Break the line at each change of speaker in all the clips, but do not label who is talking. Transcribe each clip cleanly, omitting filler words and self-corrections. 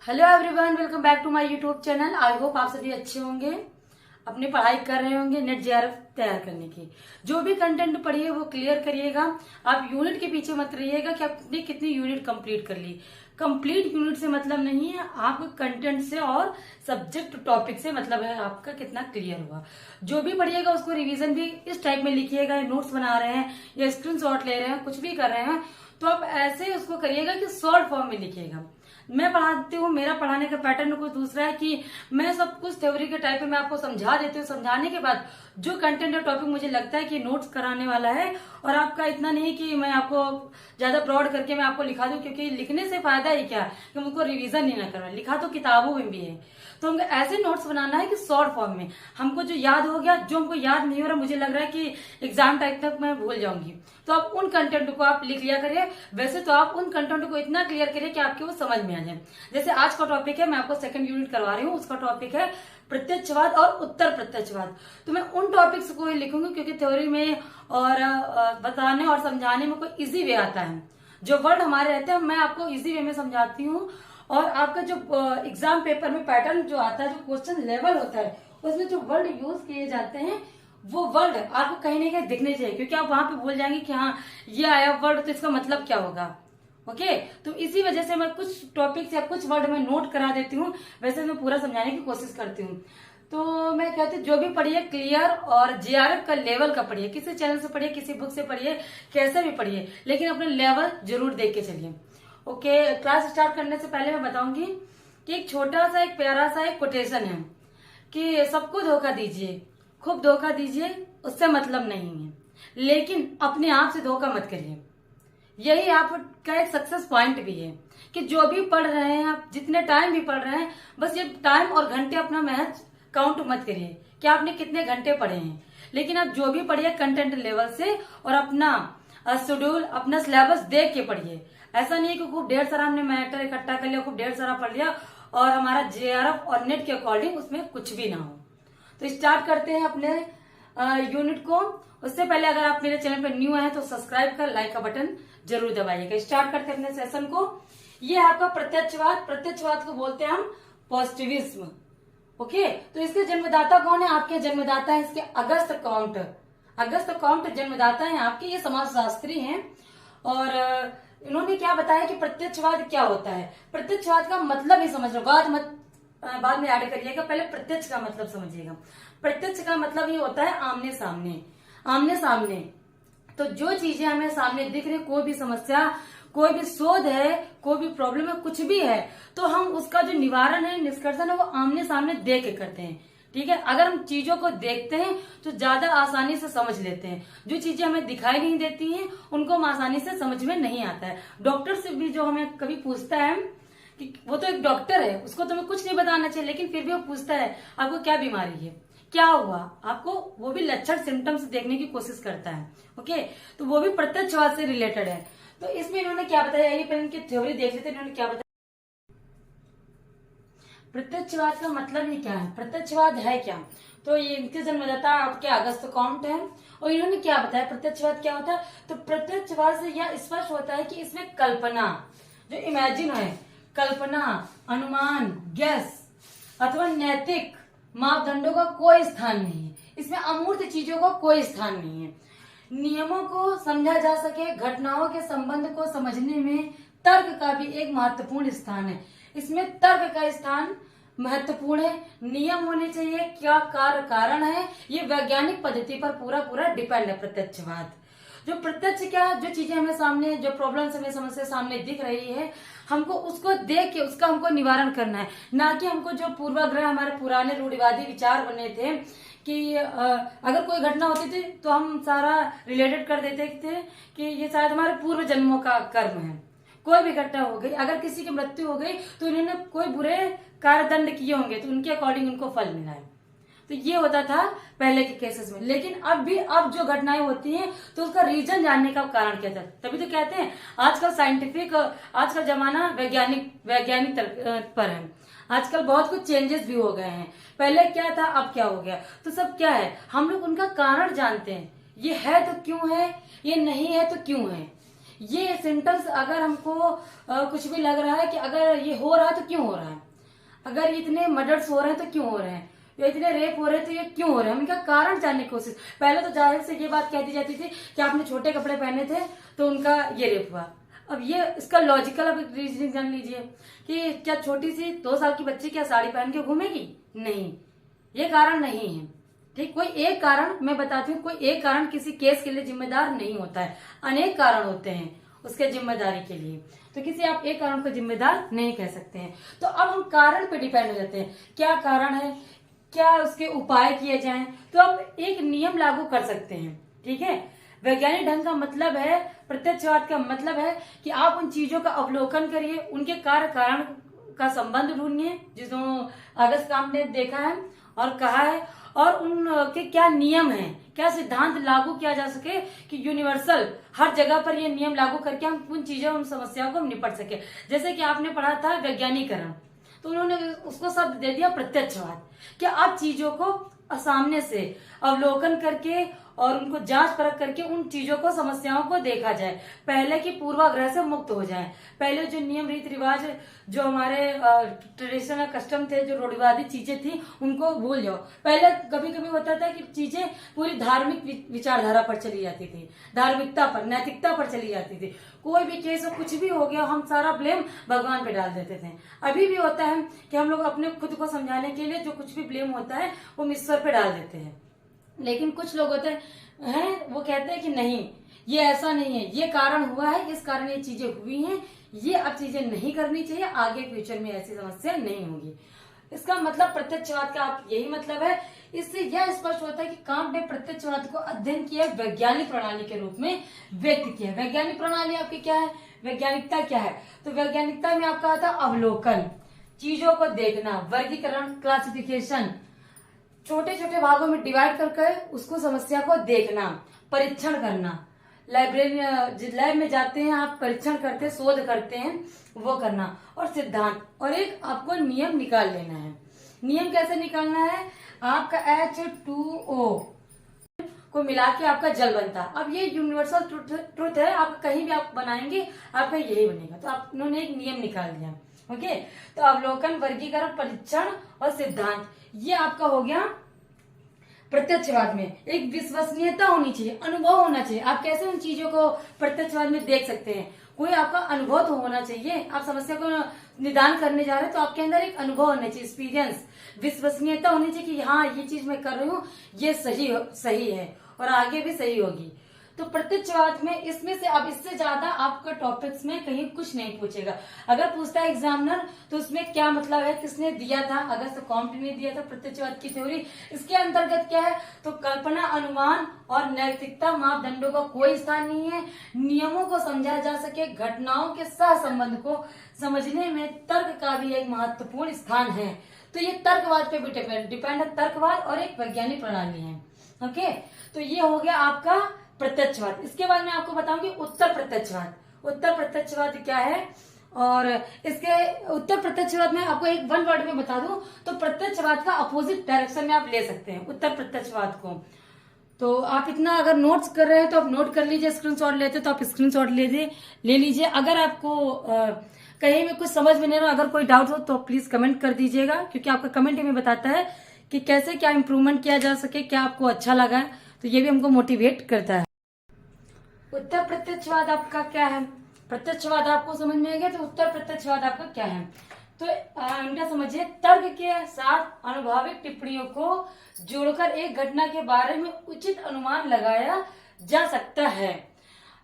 Hello everyone, welcome back to my YouTube channel. I hope आप सभी अच्छे होंगे, अपनी पढ़ाई कर रहे होंगे नेट जेआरएफ तैयार करने की। जो भी कंटेंट पढ़िए वो क्लियर करिएगा। आप यूनिट के पीछे मत रहिएगा कि आपने कितनी यूनिट कंप्लीट कर ली। कंप्लीट यूनिट से मतलब नहीं है, आपको कंटेंट से और सब्जेक्ट टॉपिक से मतलब है आपका कितना क्लियर हुआ। जो भी पढ़िएगा उसको रिवीजन भी इस टाइप में लिखिएगा। नोट्स बना रहे हैं या स्क्रीनशॉट ले रहे हैं, कुछ भी कर रहे हैं तो आप ऐसे उसको करिएगा कि शॉर्ट फॉर्म में लिखिएगा। मैं पढ़ाती हूँ, मेरा पढ़ाने का पैटर्न कुछ दूसरा है कि मैं सब कुछ थ्योरी के टाइप में मैं आपको समझा देती हूँ। समझाने के बाद जो कंटेंट और टॉपिक मुझे लगता है कि नोट्स कराने वाला है, और आपका इतना नहीं कि मैं आपको ज्यादा ब्रॉड करके मैं आपको लिखा दूं, क्योंकि लिखने से फायदा ही क्या कि मुझको रिवीजन ही ना करना। लिखा तो किताबों में भी है, तो हमको ऐसे नोट्स बनाना है कि शॉर्ट फॉर्म में हमको जो याद हो गया, जो हमको याद नहीं हो रहा, मुझे लग रहा है कि एग्जाम टाइम तक मैं भूल जाऊंगी, तो आप उन कंटेंट को आप लिख लिया करिए। वैसे तो आप उन कंटेंट को इतना क्लियर करिए कि आपके वो समझ में आ जाए। जैसे आज का टॉपिक है, मैं आपको सेकंड यूनिट करवा रही हूँ, उसका टॉपिक है प्रत्यक्षवाद और उत्तर प्रत्यक्षवाद। तो मैं उन टॉपिक्स को ही लिखूंगी क्योंकि थ्योरी में और बताने और समझाने में कोई इजी वे आता है। जो वर्ड हमारे रहते हैं मैं आपको इजी वे में समझाती हूँ, और आपका जो एग्जाम पेपर में पैटर्न जो आता है, जो क्वेश्चन लेवल होता है, उसमें जो वर्ड यूज किए जाते हैं वो वर्ड आपको कहीं ना कहीं दिखने चाहिए, क्योंकि आप वहां पे भूल जाएंगे कि हाँ ये आया वर्ड तो इसका मतलब क्या होगा। ओके, तो इसी वजह से मैं कुछ टॉपिक्स या कुछ वर्ड में नोट करा देती हूँ। वैसे मैं पूरा समझाने की कोशिश करती हूँ। तो मैं कहती हूँ जो भी पढ़िए क्लियर और जेआरएफ का लेवल का पढ़िए। किसी चैनल से पढ़िए, किसी बुक से पढ़िए, कैसे भी पढ़िए, लेकिन अपने लेवल जरूर देख के चलिए। ओके, क्लास स्टार्ट करने से पहले मैं बताऊंगी कि एक छोटा सा एक प्यारा सा एक कोटेशन है कि सबको धोखा दीजिए, खूब धोखा दीजिए, उससे मतलब नहीं है, लेकिन अपने आप से धोखा मत करिए। यही आपका एक सक्सेस पॉइंट भी है कि जो भी पढ़ रहे हैं आप, जितने टाइम भी पढ़ रहे हैं, बस ये टाइम और घंटे अपना महज काउंट मत करिए कि आपने कितने घंटे पढ़े हैं, लेकिन आप जो भी पढ़िए कंटेंट लेवल से और अपना शेड्यूल, अपना सिलेबस देख के पढ़िए। ऐसा नहीं कि खूब ढेर सारा हमने मैटर इकट्ठा कर लिया, खूब ढेर सारा पढ़ लिया और हमारा जेआरएफ और नेट के अकॉर्डिंग उसमें कुछ भी ना हो। तो स्टार्ट करते हैं अपने यूनिट को। उससे पहले अगर आप मेरे चैनल पर न्यू हैं तो सब्सक्राइब कर लाइक का बटन जरूर दबाइएगा। स्टार्ट करते हैं अपने सेशन को। ये है आपका प्रत्यक्षवाद। प्रत्यक्षवाद को बोलते हैं हम पॉजिटिविज्म। ओके, तो इसके जन्मदाता कौन है? आपके जन्मदाता है इसके अगस्त कॉम्ट। अगस्त कॉम्ट जन्मदाता है आपके, ये समाजशास्त्री हैं। और इन्होंने क्या बताया कि प्रत्यक्षवाद क्या होता है। प्रत्यक्षवाद का मतलब ही समझ लो, बाद में ऐड करिएगा, पहले प्रत्यक्ष का मतलब समझिएगा। प्रत्यक्ष का मतलब ये होता है आमने सामने। आमने सामने तो जो चीजें हमें सामने दिख रही, कोई भी समस्या, कोई भी शोध है, कोई भी प्रॉब्लम है, कुछ भी है, तो हम उसका जो निवारण है, निष्कर्षण है, वो आमने सामने देख के करते हैं। ठीक है, अगर हम चीजों को देखते हैं तो ज्यादा आसानी से समझ लेते हैं। जो चीजें हमें दिखाई नहीं देती हैं उनको हम आसानी से समझ में नहीं आता है। डॉक्टर से भी जो हमें कभी पूछता है कि वो तो एक डॉक्टर है, उसको तुम्हें कुछ नहीं बताना चाहिए, लेकिन फिर भी वो पूछता है आपको क्या बीमारी है, क्या हुआ आपको, वो भी लक्षण सिम्टम्स देखने की कोशिश करता है। ओके, तो वो भी प्रत्यक्षवाद से रिलेटेड है। तो इसमें इन्होंने क्या बताया, ये पहले इनकी थ्योरी देख लेते हैं। इन्होंने क्या बताया, प्रत्यक्षवाद का मतलब ही क्या है, प्रत्यक्षवाद है क्या। तो ये इनके जन्मदाता आपके अगस्त कॉम्ट है। और इन्होंने क्या बताया प्रत्यक्षवाद क्या होता है। तो प्रत्यक्षवाद से यह स्पष्ट होता है कि इसमें कल्पना, जो इमेजिन है, कल्पना, अनुमान, गैस अथवा नैतिक मापदंडों का कोई स्थान नहीं है। इसमें अमूर्त चीजों का कोई स्थान नहीं है। नियमों को समझा जा सके, घटनाओं के संबंध को समझने में तर्क का भी एक महत्वपूर्ण स्थान है। इसमें तर्क का स्थान महत्वपूर्ण है। नियम होने चाहिए, क्या कार्य कारण है, ये वैज्ञानिक पद्धति पर पूरा पूरा डिपेंड है प्रत्यक्षवाद। जो प्रत्यक्ष क्या, जो चीजें हमें सामने, जो प्रॉब्लम्स हमें समस्या सामने दिख रही है, हमको उसको देख के उसका हमको निवारण करना है, ना कि हमको जो पूर्वाग्रह हमारे पुराने रूढ़िवादी विचार बने थे कि अगर कोई घटना होती थी तो हम सारा रिलेटेड कर देते थे कि ये शायद हमारे पूर्व जन्मों का कर्म है। कोई भी घटना हो गई, अगर किसी की मृत्यु हो गई तो इन्होंने कोई बुरे कार्यदंड किए होंगे तो उनके अकॉर्डिंग उनको फल मिला है। तो ये होता था पहले के केसेस में। लेकिन अब जो घटनाएं होती हैं तो उसका रीजन जानने का कारण क्या था। तभी तो कहते हैं आजकल साइंटिफिक, आज का जमाना वैज्ञानिक पर है। आजकल बहुत कुछ चेंजेस भी हो गए हैं। पहले क्या था, अब क्या हो गया। तो सब क्या है, हम लोग उनका कारण जानते हैं। ये है तो क्यों है, ये नहीं है तो क्यों है। ये सिम्टम्स अगर हमको कुछ भी लग रहा है कि अगर ये हो रहा है तो क्यों हो रहा है, अगर इतने मर्डर्स हो रहे हैं तो क्यों हो रहे हैं, या इतने रेप हो रहे हैं तो ये क्यों हो रहे हैं, हम इनका कारण जानने की कोशिश। पहले तो जाहिर से ये बात कह दी जाती थी कि आपने छोटे कपड़े पहने थे तो उनका ये रेप हुआ। अब ये इसका लॉजिकल अब रीजनिंग जान लीजिए कि क्या छोटी सी 2 साल की बच्ची क्या साड़ी पहन के घूमेगी? नहीं, ये कारण नहीं है। ठीक, कोई एक कारण मैं बताती हूँ, कोई एक कारण किसी केस के लिए जिम्मेदार नहीं होता है, अनेक कारण होते हैं उसके जिम्मेदारी के लिए। तो किसी आप एक कारण को जिम्मेदार नहीं कह सकते हैं। तो अब हम कारण पे डिपेंड हो जाते हैं, क्या कारण है, क्या उसके उपाय किए जाएं। तो आप एक नियम लागू कर सकते हैं। ठीक है, वैज्ञानिक ढंग का मतलब है, प्रत्यक्षवाद का मतलब है कि आप उन चीजों का अवलोकन करिए, उनके कार्य कारण का संबंध ढूंढिए, जिस दोनों अगस्त काम ने देखा है और कहा है, और उनके क्या नियम हैं, क्या सिद्धांत लागू किया जा सके कि यूनिवर्सल हर जगह पर ये नियम लागू करके हम उन चीजों, उन समस्याओं को हम निपट सके। जैसे कि आपने पढ़ा था वैज्ञानिकरण, तो उन्होंने उसको शब्द दे दिया प्रत्यक्षवाद। क्या आप चीजों को सामने से अवलोकन करके और उनको जांच परख करके उन चीजों को, समस्याओं को देखा जाए, पहले की पूर्वाग्रह से मुक्त हो जाए। पहले जो नियम रीति रिवाज, जो हमारे ट्रेडिशनल कस्टम थे, जो रूढ़िवादी चीजें थी, उनको भूल जाओ। पहले कभी कभी होता था कि चीजें पूरी धार्मिक विचारधारा पर चली जाती थी, धार्मिकता पर, नैतिकता पर चली जाती थी। कोई भी केस हो, कुछ भी हो गया, हम सारा ब्लेम भगवान पे डाल देते थे। अभी भी होता है कि हम लोग अपने खुद को समझाने के लिए जो कुछ भी ब्लेम होता है वो ईश्वर पे डाल देते हैं। लेकिन कुछ लोग होते हैं, वो कहते हैं कि नहीं, ये ऐसा नहीं है, ये कारण हुआ है, इस कारण ये चीजें हुई हैं, ये अब चीजें नहीं करनी चाहिए, आगे फ्यूचर में ऐसी समस्या नहीं होगी। इसका मतलब प्रत्यक्षवाद का आप यही मतलब है। इससे यह स्पष्ट होता है कि कांट ने प्रत्यक्षवाद को अध्ययन किया, वैज्ञानिक प्रणाली के रूप में व्यक्त किया। वैज्ञानिक प्रणाली आपकी क्या है, वैज्ञानिकता क्या है? तो वैज्ञानिकता में आपका आता अवलोकन, चीजों को देखना, वर्गीकरण, क्लासिफिकेशन, छोटे छोटे भागों में डिवाइड करके उसको, समस्या को देखना, परीक्षण करना। लैब में जाते हैं आप, परीक्षण करते हैं, शोध करते हैं, वो करना। और सिद्धांत, और एक आपको नियम निकाल लेना है। नियम कैसे निकालना है? आपका H2O को मिला के आपका जल बनता है। अब ये यूनिवर्सल ट्रुथ है, आप कहीं भी आप बनाएंगे आपका यही बनेगा। तो आप उन्होंने एक नियम निकाल दिया। ओके, तो अवलोकन, वर्गीकरण, परीक्षण और सिद्धांत, ये आपका हो गया प्रत्यक्षवाद में। एक विश्वसनीयता होनी चाहिए, अनुभव होना चाहिए। आप कैसे उन चीजों को प्रत्यक्षवाद में देख सकते हैं? कोई आपका अनुभव तो होना चाहिए। आप समस्या को निदान करने जा रहे हैं तो आपके अंदर एक अनुभव होना चाहिए, एक्सपीरियंस, विश्वसनीयता होनी चाहिए कि हाँ, ये चीज मैं कर रही हूँ, ये सही है और आगे भी सही होगी। तो प्रत्यक्षवाद में इसमें से, अब इससे ज्यादा आपका टॉपिक्स में कहीं कुछ नहीं पूछेगा। अगर पूछता है एग्जामिनर तो उसमें क्या मतलब है, किसने दिया था, अगर तो कॉम्ट ने दिया था प्रत्यक्षवाद की थ्योरी, इसके अंतर्गत क्या है? तो कल्पना, अनुमान और नैतिकता मापदंडों का कोई स्थान नहीं है। नियमों को समझा जा सके, घटनाओं के सह संबंध को समझने में तर्क का भी एक महत्वपूर्ण स्थान है। तो ये तर्कवाद पे भी डिपेंड है, तर्कवाद और एक वैज्ञानिक प्रणाली है। ओके, तो ये हो गया आपका प्रत्यक्षवाद। इसके बाद मैं आपको बताऊंगी उत्तर प्रत्यक्षवाद। उत्तर प्रत्यक्षवाद क्या है, और इसके उत्तर प्रत्यक्षवाद में आपको एक वन वर्ड में बता दूं तो प्रत्यक्षवाद का अपोजिट डायरेक्शन में आप ले सकते हैं उत्तर प्रत्यक्षवाद को। तो आप इतना अगर नोट्स कर रहे हैं तो आप नोट कर लीजिए, स्क्रीनशॉट लेते तो आप स्क्रीनशॉट ले लीजिए। अगर आपको कहीं में कुछ समझ में नहीं रहा, अगर कोई डाउट हो तो प्लीज कमेंट कर दीजिएगा, क्योंकि आपका कमेंट हमें बताता है कि कैसे क्या इम्प्रूवमेंट किया जा सके, क्या आपको अच्छा लगा, तो ये भी हमको मोटिवेट करता है। उत्तर प्रत्यक्षवाद आपका क्या है? प्रत्यक्षवाद आपको समझ में आ गया, तो उत्तर प्रत्यक्षवाद आपका क्या है? तो इनका समझिए, तर्क के साथ अनुभविक टिप्पणियों को जोड़कर एक घटना के बारे में उचित अनुमान लगाया जा सकता है।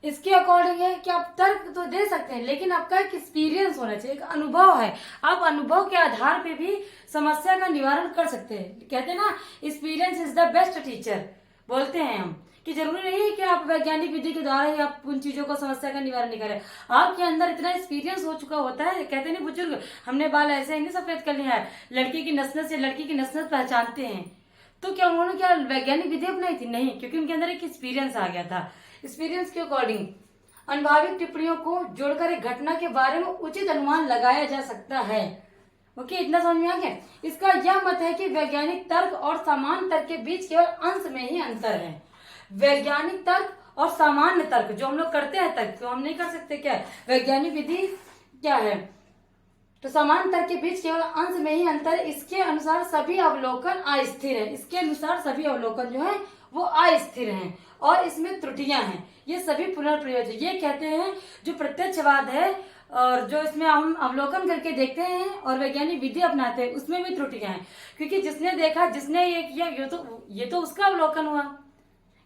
इसके अकॉर्डिंग है कि आप तर्क तो दे सकते हैं, लेकिन आपका एक एक्सपीरियंस होना चाहिए, एक अनुभव है। आप अनुभव के आधार पे भी समस्या का निवारण कर सकते हैं। कहते हैं ना, experience is the best teacher, बोलते हैं हम, कि जरूरी नहीं है कि आप वैज्ञानिक विधि के द्वारा ही आप उन चीजों को, समस्या का निवारण नहीं करें। आपके अंदर इतना एक्सपीरियंस हो चुका होता है। कहते नहीं बुजुर्ग, हमने बाल ऐसे ही नहीं सफेद कर लिया है, लड़की की नस्ल से लड़की की नस्ल पहचानते हैं। तो क्या उन्होंने क्या वैज्ञानिक विधि अपनाई थी? नहीं, क्योंकि उनके अंदर एक एक्सपीरियंस आ गया था। एक्सपीरियंस के अकॉर्डिंग अनुभविक टिप्पणियों को जोड़कर एक घटना के बारे में उचित अनुमान लगाया जा सकता है। ओके, इतना समझ में आ गया? इसका यह मत है कि वैज्ञानिक तर्क और सामान्य तर्क के बीच केवल अंश में ही अंतर है। वैज्ञानिक तर्क और सामान्य तर्क जो हम लोग करते हैं तर्क, तो हम नहीं कर सकते क्या, वैज्ञानिक विधि क्या है, तो समान तर्क के बीच केवल अंश में ही अंतर है। इसके अनुसार सभी अवलोकन अस्थिर है, इसके अनुसार सभी अवलोकन जो है वो अस्थिर हैं और इसमें त्रुटियां हैं, ये सभी पुनर्प्रयोग। ये कहते हैं जो प्रत्यक्षवाद है और जो इसमें हम अवलोकन करके देखते हैं और वैज्ञानिक विधि अपनाते हैं उसमें भी त्रुटियां हैं, क्योंकि जिसने देखा, जिसने ये किया, ये तो उसका अवलोकन हुआ,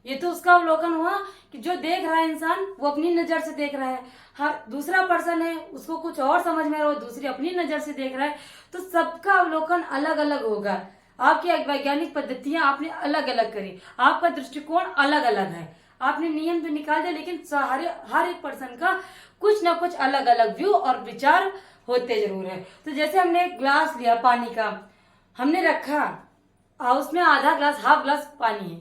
ये तो उसका अवलोकन हुआ कि जो देख रहा है इंसान वो अपनी नजर से देख रहा है। हाँ, दूसरा पर्सन है उसको कुछ और समझ में आ रहा है, दूसरी अपनी नजर से देख रहा है, तो सबका अवलोकन अलग अलग होगा। आपकी वैज्ञानिक पद्धतियां आपने अलग अलग करी, आपका दृष्टिकोण अलग अलग है, आपने नियम तो निकाल दिया, लेकिन हर एक पर्सन का कुछ ना कुछ अलग अलग व्यू और विचार होते जरूर है। तो जैसे हमने एक ग्लास लिया पानी का, हमने रखा और उसमें आधा ग्लास, हाफ ग्लास पानी है,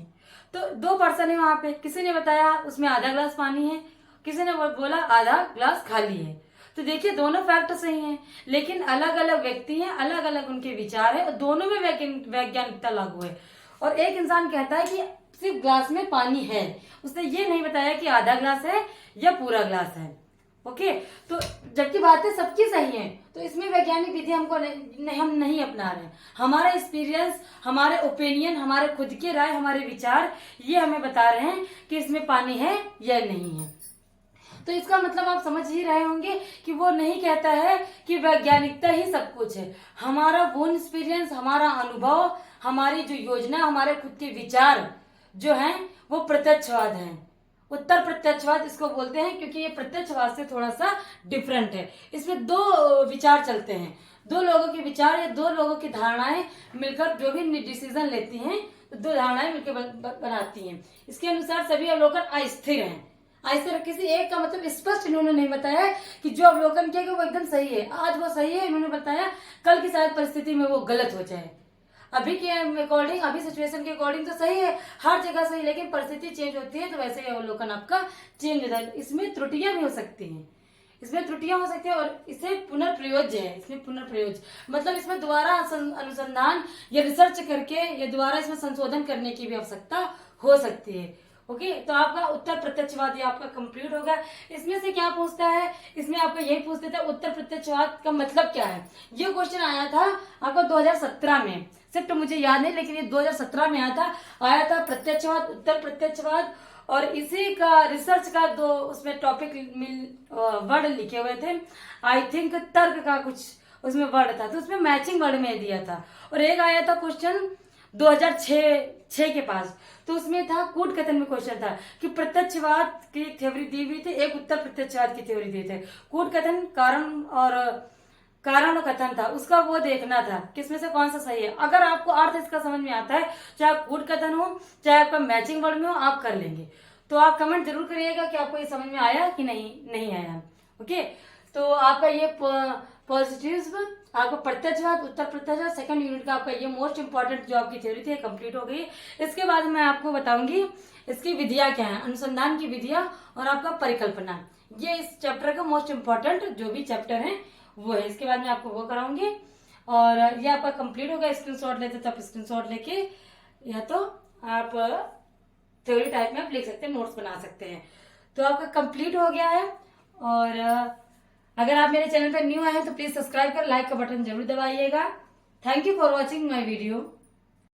तो दो पर्सन है वहां पे, किसी ने बताया उसमें आधा ग्लास पानी है, किसी ने बोला आधा ग्लास खाली है। तो देखिए दोनों फैक्ट सही हैं, लेकिन अलग अलग व्यक्ति हैं, अलग अलग उनके विचार है और दोनों में वैज्ञानिकता लागू है। और एक इंसान कहता है कि सिर्फ ग्लास में पानी है, उसने ये नहीं बताया कि आधा ग्लास है या पूरा ग्लास है। ओके, तो जबकि बातें सबकी सही हैं, तो इसमें वैज्ञानिक विधि हमको हम नहीं अपना रहे हैं। हमारा एक्सपीरियंस, हमारे ओपिनियन, हमारे खुद के राय, हमारे विचार ये हमें बता रहे हैं कि इसमें पानी है या नहीं है। तो इसका मतलब आप समझ ही रहे होंगे कि वो नहीं कहता है कि वैज्ञानिकता ही सब कुछ है। हमारा वो एक्सपीरियंस, हमारा अनुभव, हमारी जो योजना, हमारे खुद के विचार जो हैं वो प्रत्यक्षवाद हैं। उत्तर प्रत्यक्षवाद इसको बोलते हैं, क्योंकि ये प्रत्यक्षवाद से थोड़ा सा डिफरेंट है। इसमें दो विचार चलते हैं, दो लोगों के विचार या दो लोगों की धारणाएं मिलकर जो भी डिसीजन लेती हैं, तो दो धारणाएं मिलकर बनाती हैं। इसके अनुसार सभी अवलोकन अस्थिर हैं। अस्थिर किसी एक का मतलब स्पष्ट इन्होंने नहीं बताया कि जो अवलोकन किया वो एकदम सही है, आज वो सही है इन्होंने बताया, कल की शायद परिस्थिति में वो गलत हो जाए। अभी के अकॉर्डिंग, अभी सिचुएशन के अकॉर्डिंग तो सही है, हर जगह सही, लेकिन परिस्थिति चेंज होती है तो वैसे ही अवलोकन आपका चेंज होता है। इसमें त्रुटियां भी हो सकती हैं, इसमें त्रुटियां हो सकती है और इसे पुनर्प्रयोज्य है। इसमें पुनर्प्रयोज्य मतलब इसमें दोबारा अनुसंधान या रिसर्च करके या दोबारा इसमें संशोधन करने की भी आवश्यकता हो सकती है। ओके, तो आपका उत्तर प्रत्यक्षवाद आपका कंप्लीट होगा। इसमें से क्या पूछता है, इसमें आपका यही पूछ देता है उत्तर प्रत्यक्षवाद का मतलब क्या है। ये क्वेश्चन आया था आपका 2017 में, सिर्फ तो मुझे याद नहीं, लेकिन ये 2017 में आया था प्रत्यक्षवाद, उत्तर प्रत्यक्षवाद, और इसी का रिसर्च का दो उसमें टॉपिक वर्ड लिखे हुए थे। आई थिंक तर्क का कुछ उसमें वर्ड था, तो उसमें मैचिंग वर्ड में दिया था। और एक आया था क्वेश्चन 2006 के पास, तो उसमें था कूट कथन में क्वेश्चन था कि प्रत्यक्षवाद की थ्योरी दी हुई थी, एक उत्तर प्रत्यक्षवाद की थ्योरी दी थे। कूट कथन कारण कथन था, उसका वो देखना था किसमें से कौन सा सही है। अगर आपको अर्थ इसका समझ में आता है, चाहे कूट कथन हो चाहे आपका मैचिंग वर्ड में हो, आप कर लेंगे। तो आप कमेंट जरूर करिएगा कि आपको ये समझ में आया कि नहीं आया। ओके, तो आपका ये पॉजिटिव, आपको प्रत्यक्षवाद, उत्तर प्रत्यक्षवाद सेकंड यूनिट का आपका ये मोस्ट इंपॉर्टेंट जो आपकी थ्योरी थी कंप्लीट हो गई। इसके बाद मैं आपको बताऊंगी इसकी विधियां क्या है, अनुसंधान की विधियां और आपका परिकल्पना। ये इस चैप्टर का मोस्ट इंपॉर्टेंट जो भी चैप्टर है वो है। इसके बाद मैं आपको वो कराऊंगी और ये आपका कंप्लीट होगा। स्क्रीनशॉट लेते तो आप स्क्रीनशॉट लेके या तो आप थ्योरी टाइप में आप लिख सकते हैं, नोट्स बना सकते हैं। तो आपका कंप्लीट हो गया है। और अगर आप मेरे चैनल पर न्यू आए हैं तो प्लीज सब्सक्राइब कर लाइक का बटन जरूर दबाइएगा। Thank you for watching my video.